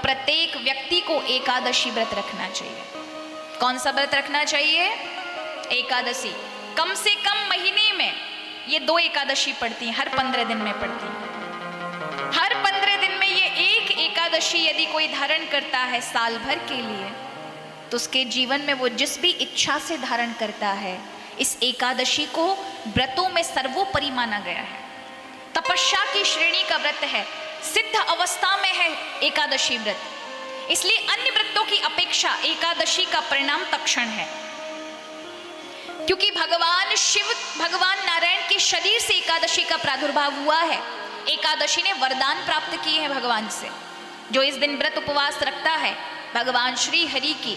प्रत्येक व्यक्ति को एकादशी व्रत रखना चाहिए। कौन सा व्रत रखना चाहिए? एकादशी। कम से कम महीने में ये 2 एकादशी पड़ती हैं, हर 15 दिन में पड़ती हैं। हर 15 दिन में ये एक एकादशी यदि कोई धारण करता है साल भर के लिए, तो उसके जीवन में वो जिस भी इच्छा से धारण करता है, इस एकादशी को व्रतों में सर्वोपरि माना गया है। तपस्या की श्रेणी का व्रत है, सिद्ध अवस्था में है एकादशी व्रत, इसलिए अन्य व्रतों की अपेक्षा एकादशी का परिणाम तत्क्षण है। क्योंकि भगवान शिव, भगवान नारायण के शरीर से एकादशी का प्रादुर्भाव हुआ है। एकादशी ने वरदान प्राप्त किए हैं भगवान से। जो इस दिन व्रत उपवास रखता है, भगवान श्री हरि की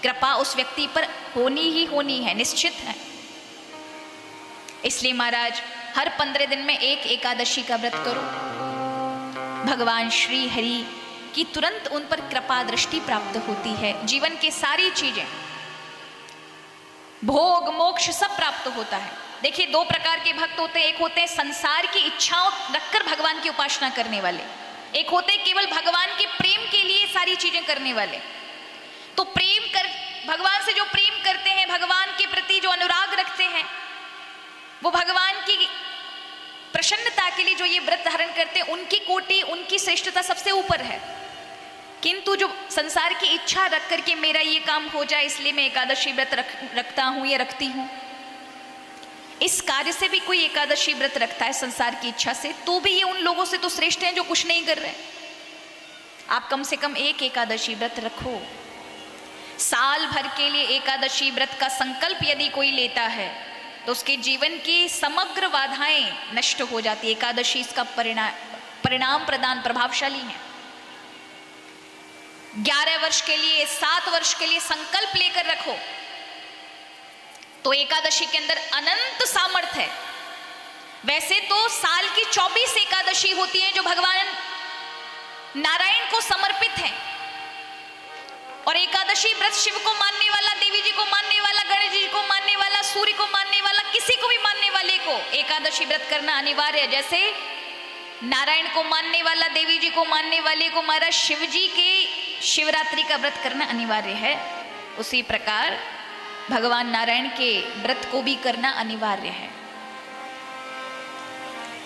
कृपा उस व्यक्ति पर होनी ही होनी है, निश्चित है। इसलिए महाराज हर 15 दिन में एक एकादशी का व्रत करो, भगवान श्री हरि की तुरंत उन पर कृपा दृष्टि प्राप्त होती है। जीवन की सारी चीजें, भोग मोक्ष सब प्राप्त होता है। देखिए 2 प्रकार के भक्त होते हैं, एक होते हैं संसार की इच्छाओं रखकर भगवान की उपासना करने वाले, एक होते हैं केवल भगवान के प्रेम के लिए सारी चीजें करने वाले। तो प्रेम कर, भगवान से जो प्रेम करते हैं, भगवान के प्रति जो अनुराग रखते हैं, वो भगवान की प्रसन्नता के लिए जो ये व्रत धारण करते हैं, उनकी कोटि, उनकी श्रेष्ठता सबसे ऊपर है। किंतु जो संसार की इच्छा रख करके मेरा ये काम हो जाए इसलिए मैं एकादशी व्रत रखता हूं या रखती हूं, इस कार्य से भी कोई एकादशी व्रत रखता है संसार की इच्छा से, तो भी ये उन लोगों से तो श्रेष्ठ हैं जो कुछ नहीं कर रहे। आप कम से कम एक एकादशी व्रत रखो। साल भर के लिए एकादशी व्रत का संकल्प यदि कोई लेता है तो उसके जीवन की समग्र बाधाएं नष्ट हो जाती है। एकादशी इसका परिणाम प्रदान प्रभावशाली है। 11 वर्ष के लिए, 7 वर्ष के लिए संकल्प लेकर रखो तो एकादशी के अंदर अनंत सामर्थ्य है। वैसे तो साल की 24 एकादशी होती हैं जो भगवान नारायण को समर्पित है, और एकादशी व्रत शिव को मानने वाला, देवी जी को मानने वाला, गणेश जी को मानने वाला, सूर्य को मानने वाला, किसी को भी मानने वाले को एकादशी व्रत करना अनिवार्य है। जैसे नारायण को मानने वाला, देवी जी को मानने वाले को महाराज शिव जी के शिवरात्रि का व्रत करना अनिवार्य है, उसी प्रकार भगवान नारायण के व्रत को भी करना अनिवार्य है।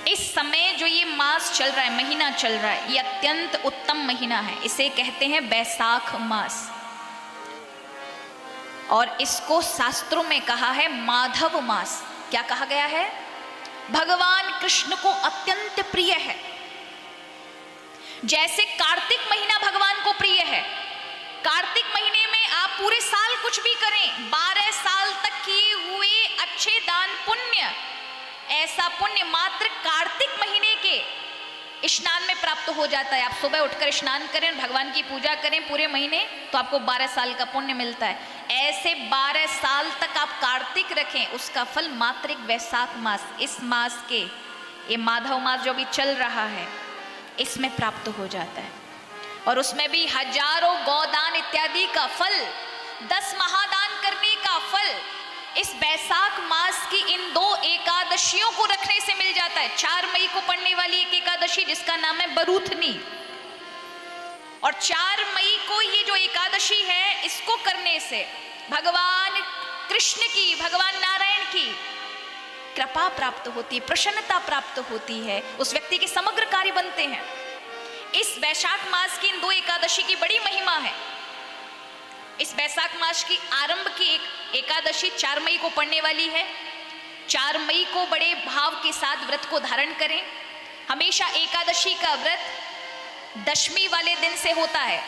इस समय जो ये मास चल रहा है, महीना चल रहा है, ये अत्यंत उत्तम महीना है। इसे कहते हैं बैसाख मास, और इसको शास्त्रों में कहा है माधव मास। क्या कहा गया है? भगवान कृष्ण को अत्यंत प्रिय है। जैसे कार्तिक महीना भगवान को प्रिय है, कार्तिक महीने में आप पूरे साल कुछ भी करें, 12 साल तक किए हुए अच्छे दान पुण्य, ऐसा पुण्य मात्र कार्तिक महीने के स्नान में प्राप्त हो जाता है। आप सुबह उठकर स्नान करें, भगवान की पूजा करें पूरे महीने, तो आपको 12 साल का पुण्य मिलता है। ऐसे 12 साल तक आप कार्तिक रखें, उसका फल मात्र एक वैशाख मास, इस मास के, ये माधव मास जो भी चल रहा है, इसमें प्राप्त हो जाता है। और उसमें भी हजारों गौदान इत्यादि का फल, 10 महादान करने का फल इस बैसाख मास की इन 2 एकादशियों को रखने से मिल जाता है। 4 मई को पड़ने वाली एक एकादशी जिसका नाम है बरूथनी, और 4 मई को ये जो एकादशी है, इसको करने से भगवान कृष्ण की, भगवान नारायण की कृपा प्राप्त होती है, प्रसन्नता प्राप्त होती है, उस व्यक्ति के समग्र कार्य बनते हैं। इस बैसाख मास की इन 2 एकादशी की बड़ी महिमा है। इस बैसाख मास की आरंभ की एक एकादशी 4 मई को पड़ने वाली है। 4 मई को बड़े भाव के साथ व्रत को धारण करें। हमेशा एकादशी का व्रत दशमी वाले दिन से होता है।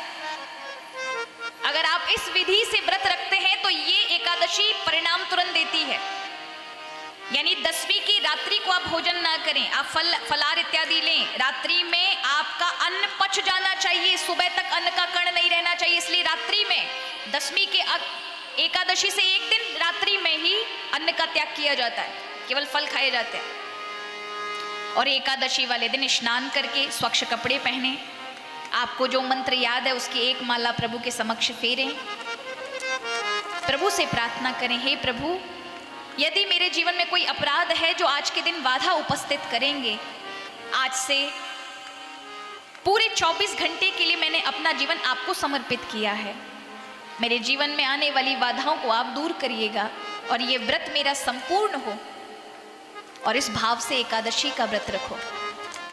अगर आप इस विधि से व्रत रखते हैं तो ये एकादशी परिणाम तुरंत देती है। यानी 10वीं की रात्रि को आप भोजन ना करें, आप फलार इत्यादि लें। रात्रि में आपका अन्न पच जाना चाहिए, सुबह तक अन्न का कण नहीं रहना चाहिए। इसलिए रात्रि में 10वीं के एकादशी से एक दिन रात्रि में ही अन्न का त्याग किया जाता है, केवल फल खाए जाते हैं। और एकादशी वाले दिन स्नान करके स्वच्छ कपड़े पहने, आपको जो मंत्र याद है उसकी एक माला प्रभु के समक्ष फेरें, प्रभु से प्रार्थना करें, हे प्रभु, यदि मेरे जीवन में कोई अपराध है जो आज के दिन बाधा उपस्थित करेंगे, आज से पूरे 24 घंटे के लिए मैंने अपना अपना जीवन आपको समर्पित किया है। मेरे जीवन में आने वाली बाधाओं को आप दूर करिएगा और ये व्रत मेरा संपूर्ण हो। और इस भाव से एकादशी का व्रत रखो।